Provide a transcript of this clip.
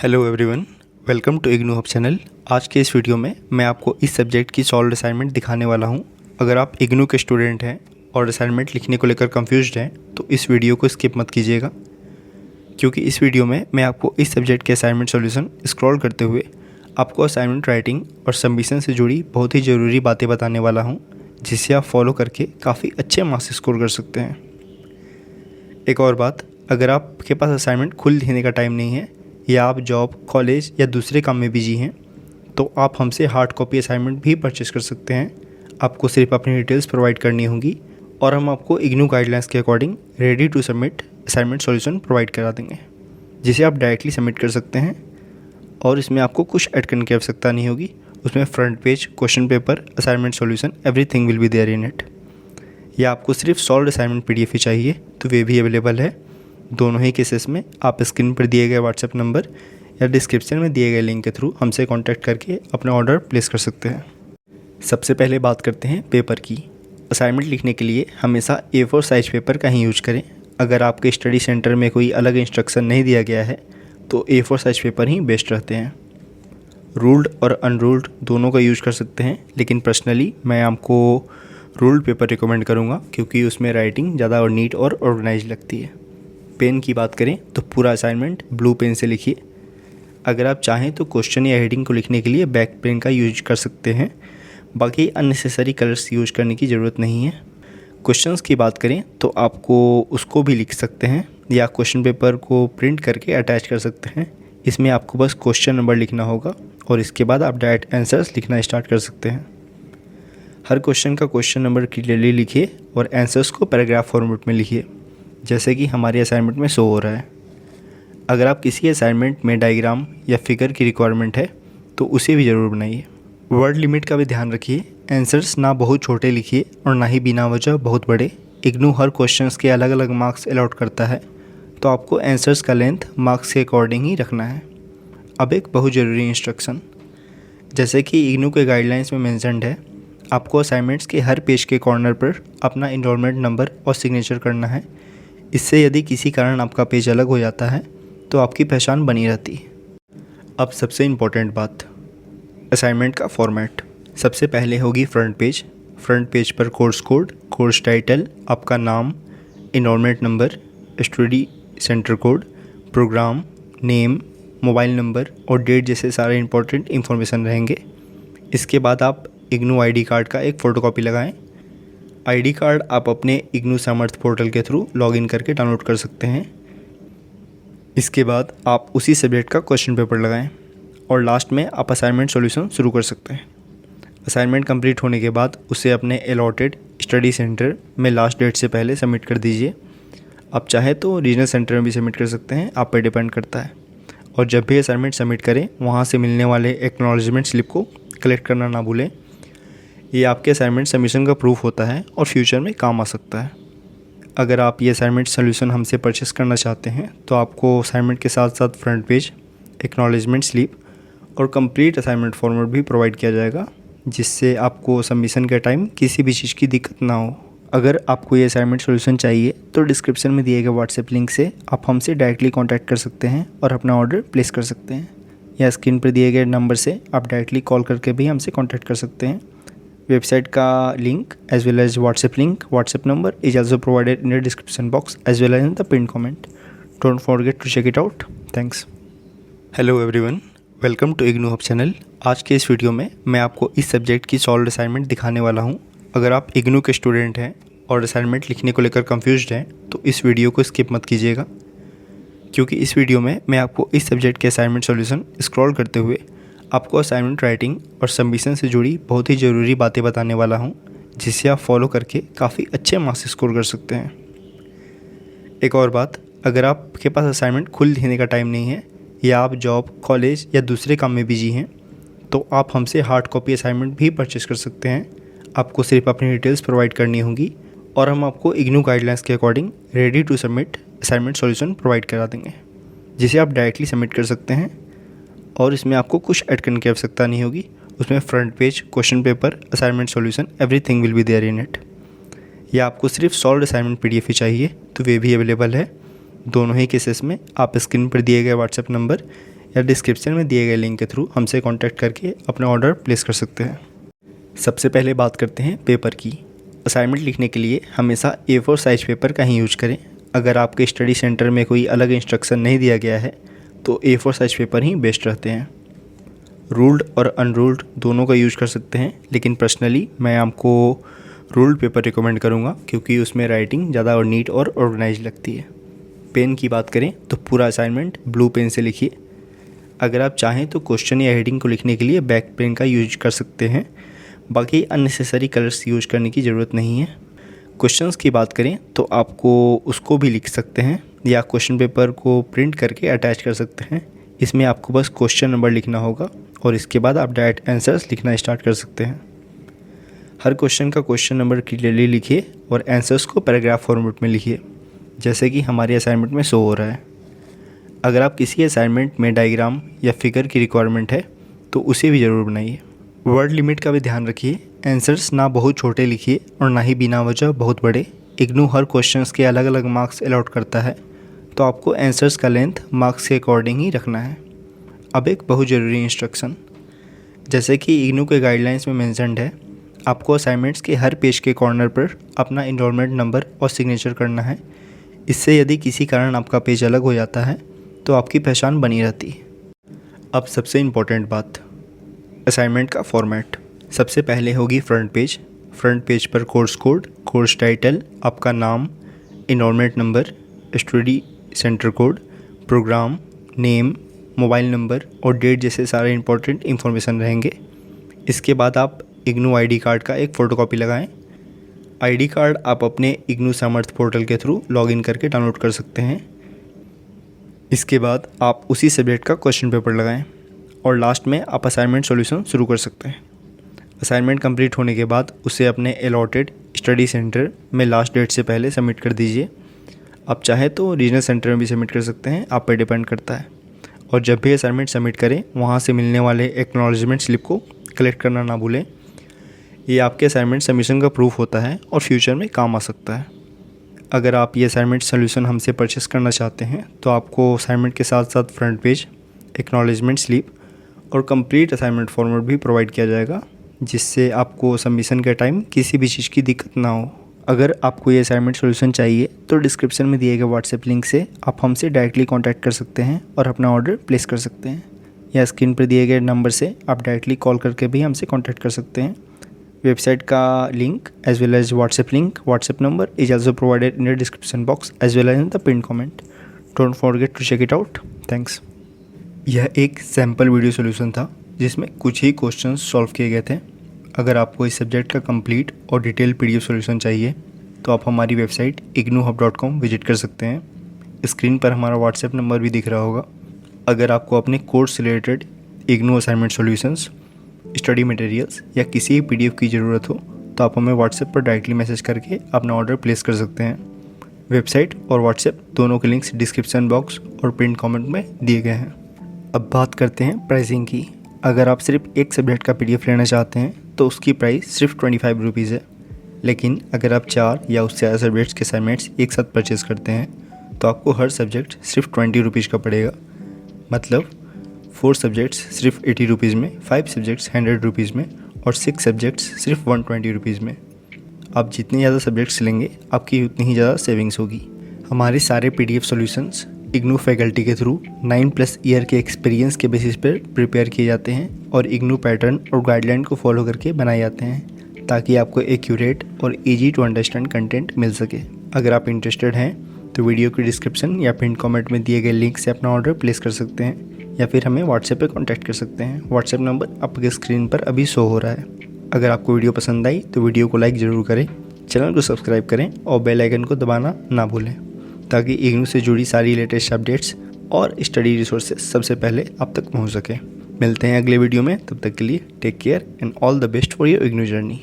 Hello everyone, welcome to IGNOU hub channel. आज के इस वीडियो में मैं आपको इस सब्जेक्ट की सॉल्व असाइनमेंट दिखाने वाला हूं। अगर आप इग्नू के स्टूडेंट हैं और असाइनमेंट लिखने को लेकर कंफ्यूज्ड हैं तो इस वीडियो को स्किप मत कीजिएगा, क्योंकि इस वीडियो में मैं आपको इस सब्जेक्ट के असाइनमेंट सॉल्यूशन स्क्रॉल करते हुए आपको असाइनमेंट राइटिंग और सबमिशन से जुड़ी बहुत ही ज़रूरी बातें बताने वाला हूँ, जिसे आप फॉलो करके काफ़ी अच्छे मार्क्स स्कोर कर सकते हैं। एक और बात, अगर आपके पास असाइनमेंट खुद लिखने का टाइम नहीं है या आप जॉब, कॉलेज या दूसरे काम में बिजी हैं तो आप हमसे हार्ड कॉपी असाइनमेंट भी परचेस कर सकते हैं। आपको सिर्फ अपनी डिटेल्स प्रोवाइड करनी होगी और हम आपको इग्नू गाइडलाइंस के according ready to submit assignment solution provide करा देंगे, जिसे आप डायरेक्टली सबमिट कर सकते हैं और इसमें आपको कुछ ऐड करने की आवश्यकता नहीं होगी। उसमें front page, question paper, assignment solution, everything will be there in it. या आपको सिर्फ सॉल्व असाइनमेंट PDF ही चाहिए तो वे भी अवेलेबल है। दोनों ही केसेस में आप स्क्रीन पर दिए गए व्हाट्सएप नंबर या डिस्क्रिप्शन में दिए गए लिंक के थ्रू हमसे कांटेक्ट करके अपना ऑर्डर प्लेस कर सकते हैं। सबसे पहले बात करते हैं पेपर की। असाइनमेंट लिखने के लिए हमेशा A4 साइज पेपर का ही यूज करें। अगर आपके स्टडी सेंटर में कोई अलग इंस्ट्रक्शन नहीं दिया गया है तो A4 साइज पेपर ही बेस्ट रहते हैं। रूल्ड और अनरूल्ड दोनों का यूज कर सकते हैं, लेकिन पर्सनली मैं आपको रूल्ड पेपर रिकमेंड करूँगा क्योंकि उसमें राइटिंग ज़्यादा और नीट और ऑर्गेनाइज लगती है। पेन की बात करें तो पूरा असाइनमेंट ब्लू पेन से लिखिए। अगर आप चाहें तो क्वेश्चन या हेडिंग को लिखने के लिए ब्लैक पेन का यूज कर सकते हैं। बाकी अननेसेसरी कलर्स यूज करने की ज़रूरत नहीं है। क्वेश्चंस की बात करें तो आपको उसको भी लिख सकते हैं या क्वेश्चन पेपर को प्रिंट करके अटैच कर सकते हैं। इसमें आपको बस क्वेश्चन नंबर लिखना होगा और इसके बाद आप डायरेक्ट आंसर्स लिखना स्टार्ट कर सकते हैं। हर क्वेश्चन का क्वेश्चन नंबर क्लियरली लिखिए और आंसर्स को पैराग्राफ फॉर्मेट में लिखिए, जैसे कि हमारे असाइनमेंट में शो हो रहा है। अगर आप किसी असाइनमेंट में डायग्राम या फिगर की रिक्वायरमेंट है तो उसे भी ज़रूर बनाइए। वर्ड लिमिट का भी ध्यान रखिए। आंसर्स ना बहुत छोटे लिखिए और ना ही बिना वजह बहुत बड़े। इग्नू हर क्वेश्चंस के अलग अलग मार्क्स अलॉट करता है, तो आपको आंसर्स का लेंथ मार्क्स के अकॉर्डिंग ही रखना है। अब एक बहुत ज़रूरी इंस्ट्रक्शन, जैसे कि इग्नू के गाइडलाइंस में मेंशन्ड है, आपको असाइनमेंट्स के हर पेज के कॉर्नर पर अपना इनरोलमेंट नंबर और सिग्नेचर करना है। इससे यदि किसी कारण आपका पेज अलग हो जाता है तो आपकी पहचान बनी रहती है। अब सबसे इम्पोर्टेंट बात, असाइनमेंट का फॉर्मेट। सबसे पहले होगी फ्रंट पेज। फ्रंट पेज पर कोर्स कोड, कोर्स टाइटल, आपका नाम, enrolment number, study centre code, programme name, mobile number और डेट जैसे सारे इंपॉर्टेंट इन्फॉर्मेशन रहेंगे। इसके बाद आप इग्नू ID कार्ड का एक फ़ोटोकॉपी लगाएं। ID कार्ड आप अपने इग्नू सामर्थ पोर्टल के थ्रू लॉगिन करके डाउनलोड कर सकते हैं। इसके बाद आप उसी सब्जेक्ट का क्वेश्चन पेपर लगाएं और लास्ट में आप असाइनमेंट सॉल्यूशन शुरू कर सकते हैं। असाइनमेंट कंप्लीट होने के बाद उसे अपने अलॉटेड स्टडी सेंटर में लास्ट डेट से पहले सबमिट कर दीजिए। आप चाहे तो रीजनल सेंटर में भी सबमिट कर सकते हैं, आप पर डिपेंड करता है। और जब भी असाइनमेंट सबमिट करें वहाँ से मिलने वाले एक्नॉलेजमेंट स्लिप को कलेक्ट करना ना भूलें। ये आपके असाइनमेंट सबमिशन का प्रूफ होता है और फ्यूचर में काम आ सकता है। अगर आप ये असाइनमेंट सॉल्यूशन हमसे परचेस करना चाहते हैं तो आपको असाइनमेंट के साथ साथ फ्रंट पेज, एक्नॉलेजमेंट स्लिप और कंप्लीट असाइनमेंट फॉर्मेट भी प्रोवाइड किया जाएगा, जिससे आपको सबमिशन के टाइम किसी भी चीज़ की दिक्कत ना हो। अगर आपको ये असाइनमेंट सॉल्यूशन चाहिए तो डिस्क्रिप्शन में दिए गए व्हाट्सएप लिंक से आप हमसे डायरेक्टली कॉन्टैक्ट कर सकते हैं और अपना ऑर्डर प्लेस कर सकते हैं, या स्क्रीन पर दिए गए नंबर से आप डायरेक्टली कॉल करके भी हमसे कॉन्टैक्ट कर सकते हैं। वेबसाइट का link as well as WhatsApp link, WhatsApp number is also provided in the description box as well as in the pinned comment. Don't forget to check it out. Thanks. Hello everyone, welcome to IGNOU hub channel. आज के इस video में मैं आपको इस subject की solve assignment दिखाने वाला हूँ। अगर आप इग्नू के स्टूडेंट हैं और असाइनमेंट लिखने को लेकर कंफ्यूज्ड हैं तो इस वीडियो को स्किप मत कीजिएगा, क्योंकि इस वीडियो में मैं आपको इस सब्जेक्ट के असाइनमेंट सॉल्यूशन स्क्रॉल करते हुए आपको असाइनमेंट राइटिंग और सबमिशन से जुड़ी बहुत ही ज़रूरी बातें बताने वाला हूं, जिसे आप फॉलो करके काफ़ी अच्छे मार्क्स स्कोर कर सकते हैं। एक और बात, अगर आपके पास असाइनमेंट खुद लिखने का टाइम नहीं है या आप जॉब, कॉलेज या दूसरे काम में बिजी हैं तो आप हमसे हार्ड कॉपी असाइनमेंट भी परचेस कर सकते हैं। आपको सिर्फ अपनी डिटेल्स प्रोवाइड करनी होगी और हम आपको इग्नू गाइडलाइंस के according ready to submit assignment solution provide करा देंगे, जिसे आप डायरेक्टली सबमिट कर सकते हैं और इसमें आपको कुछ ऐड करने की आवश्यकता नहीं होगी। उसमें front page, question paper, assignment solution, everything will be there in it. या आपको सिर्फ सॉल्व असाइनमेंट PDF ही चाहिए तो वे भी अवेलेबल है। दोनों ही केसेस में आप स्क्रीन पर दिए गए व्हाट्सएप नंबर या डिस्क्रिप्शन में दिए गए लिंक के थ्रू हमसे कांटेक्ट करके अपना ऑर्डर प्लेस कर सकते हैं। सबसे पहले बात करते हैं पेपर की। असाइनमेंट लिखने के लिए हमेशा A4 साइज पेपर का ही यूज करें। अगर आपके स्टडी सेंटर में कोई अलग इंस्ट्रक्शन नहीं दिया गया है तो A4 साइज पेपर ही बेस्ट रहते हैं। रूल्ड और अनरूल्ड दोनों का यूज़ कर सकते हैं, लेकिन पर्सनली मैं आपको रूल्ड पेपर रिकमेंड करूँगा क्योंकि उसमें राइटिंग ज़्यादा और नीट और ऑर्गेनाइज लगती है। पेन की बात करें तो पूरा असाइनमेंट ब्लू पेन से लिखिए। अगर आप चाहें तो क्वेश्चन या हेडिंग को लिखने के लिए ब्लैक पेन का यूज कर सकते हैं। बाकी अननेसेसरी कलर्स यूज करने की ज़रूरत नहीं है। क्वेश्चंस की बात करें तो आपको उसको भी लिख सकते हैं या क्वेश्चन पेपर को प्रिंट करके अटैच कर सकते हैं। इसमें आपको बस क्वेश्चन नंबर लिखना होगा और इसके बाद आप डायरेक्ट आंसर्स लिखना स्टार्ट कर सकते हैं। हर क्वेश्चन का क्वेश्चन नंबर क्लियरली लिखिए और आंसर्स को पैराग्राफ फॉर्मेट में लिखिए, जैसे कि हमारे असाइनमेंट में शो हो रहा है। अगर आप किसी असाइनमेंट में डायग्राम या फिगर की रिक्वायरमेंट है तो उसे भी ज़रूर बनाइए। वर्ड लिमिट का भी ध्यान रखिए। आंसर्स ना बहुत छोटे लिखिए और ना ही बिना वजह बहुत बड़े। इग्नू हर क्वेश्चंस के अलग अलग मार्क्स अलॉट करता है, तो आपको आंसर्स का लेंथ मार्क्स के अकॉर्डिंग ही रखना है। अब एक बहुत ज़रूरी इंस्ट्रक्शन, जैसे कि इग्नू के गाइडलाइंस में मेंशन्ड है, आपको असाइनमेंट्स के हर पेज के कॉर्नर पर अपना इनरोलमेंट नंबर और सिग्नेचर करना है। इससे यदि किसी कारण आपका पेज अलग हो जाता है तो आपकी पहचान बनी रहती है। अब सबसे इम्पोर्टेंट बात, असाइनमेंट का फॉर्मेट। सबसे पहले होगी फ्रंट पेज। फ्रंट पेज पर कोर्स कोड, कोर्स टाइटल, आपका नाम, enrolment number, study centre code, programme name, mobile number और डेट जैसे सारे इंपॉर्टेंट इन्फॉर्मेशन रहेंगे। इसके बाद आप इग्नू आईडी कार्ड का एक फ़ोटोकॉपी लगाएं। आईडी कार्ड आप अपने इग्नू सामर्थ पोर्टल के थ्रू लॉगिन करके डाउनलोड कर सकते हैं। इसके बाद आप उसी सब्जेक्ट का क्वेश्चन पेपर लगाएं और लास्ट में आप असाइनमेंट सॉल्यूशन शुरू कर सकते हैं। असाइनमेंट कंप्लीट होने के बाद उसे अपने अलॉटेड स्टडी सेंटर में लास्ट डेट से पहले सबमिट कर दीजिए। आप चाहे तो रीजनल सेंटर में भी सबमिट कर सकते हैं, आप पे डिपेंड करता है। और जब भी असाइनमेंट सबमिट करें वहाँ से मिलने वाले एक्नॉलेजमेंट स्लिप को कलेक्ट करना ना भूलें। ये आपके असाइनमेंट सबमिशन का प्रूफ होता है और फ्यूचर में काम आ सकता है। अगर आप ये असाइनमेंट सोल्यूशन हमसे परचेस करना चाहते हैं तो आपको असाइनमेंट के साथ साथ फ्रंट पेज, एक्नॉलेजमेंट स्लिप और कंप्लीट असाइनमेंट फॉर्मेट भी प्रोवाइड किया जाएगा, जिससे आपको सबमिशन के टाइम किसी भी चीज़ की दिक्कत ना हो। अगर आपको ये असाइनमेंट सॉल्यूशन चाहिए तो डिस्क्रिप्शन में दिए गए व्हाट्सएप लिंक से आप हमसे डायरेक्टली कांटेक्ट कर सकते हैं और अपना ऑर्डर प्लेस कर सकते हैं, या स्क्रीन पर दिए गए नंबर से आप डायरेक्टली कॉल करके भी हमसे कांटेक्ट कर सकते हैं। वेबसाइट का link as well as WhatsApp link, WhatsApp number is also provided in the description box as well as in the pin comment. Don't forget to check it out. Thanks. यह एक sample video solution था जिसमें कुछ ही questions solve किए गए थे। अगर आपको इस सब्जेक्ट का कंप्लीट और डिटेल PDF सॉल्यूशन चाहिए तो आप हमारी वेबसाइट ignuhub.com विजिट कर सकते हैं। स्क्रीन पर हमारा व्हाट्सएप नंबर भी दिख रहा होगा। अगर आपको अपने कोर्स से related IGNOU assignment solutions, study materials या किसी PDF की ज़रूरत हो तो आप हमें व्हाट्सएप पर डायरेक्टली मैसेज करके अपना ऑर्डर प्लेस कर सकते हैं। वेबसाइट और व्हाट्सएप दोनों के लिंक्स डिस्क्रिप्शन बॉक्स और पिन कमेंट में दिए गए हैं। अब बात करते हैं प्राइसिंग की। अगर आप सिर्फ एक सब्जेक्ट का PDF लेना चाहते हैं तो उसकी प्राइस सिर्फ 25 रुपीज़ है, लेकिन अगर आप 4 या उससे ज़्यादा सब्जेक्ट्स के असाइनमेंट्स एक साथ परचेज़ करते हैं तो आपको हर सब्जेक्ट सिर्फ 20 रुपीज़ का पड़ेगा। मतलब 4 सब्जेक्ट्स सिर्फ 80 रुपीज़ में, 5 सब्जेक्ट्स 100 रुपीज़ में और 6 सब्जेक्ट्स सिर्फ 120 रुपीज़ में। आप जितने ज़्यादा सब्जेक्ट्स लेंगे आपकी उतनी ही ज़्यादा सेविंग्स होगी। हमारे सारे PDF सॉल्यूशंस इग्नू फैकल्टी के थ्रू 9+ ईयर के एक्सपीरियंस के बेसिस पर प्रिपेयर किए जाते हैं और इग्नू पैटर्न और गाइडलाइन को फॉलो करके बनाए जाते हैं ताकि आपको एक्यूरेट और इजी टू अंडरस्टैंड कंटेंट मिल सके। अगर आप इंटरेस्टेड हैं तो वीडियो की डिस्क्रिप्शन या पिन कमेंट में दिए गए लिंक से अपना ऑर्डर प्लेस कर सकते हैं या फिर हमें व्हाट्सएप पे कांटेक्ट कर सकते हैं। व्हाट्सएप नंबर आपके स्क्रीन पर अभी शो हो रहा है। अगर आपको वीडियो पसंद आई तो वीडियो को लाइक ज़रूर करें, चैनल को सब्सक्राइब करें और बेल आइकन को दबाना ना भूलें ताकि इग्नू से जुड़ी सारी लेटेस्ट अपडेट्स और स्टडी रिसोर्सेज सबसे पहले आप तक पहुंच सके। मिलते हैं अगले वीडियो में, तब तक के लिए take care and all the best for your IGNOU journey.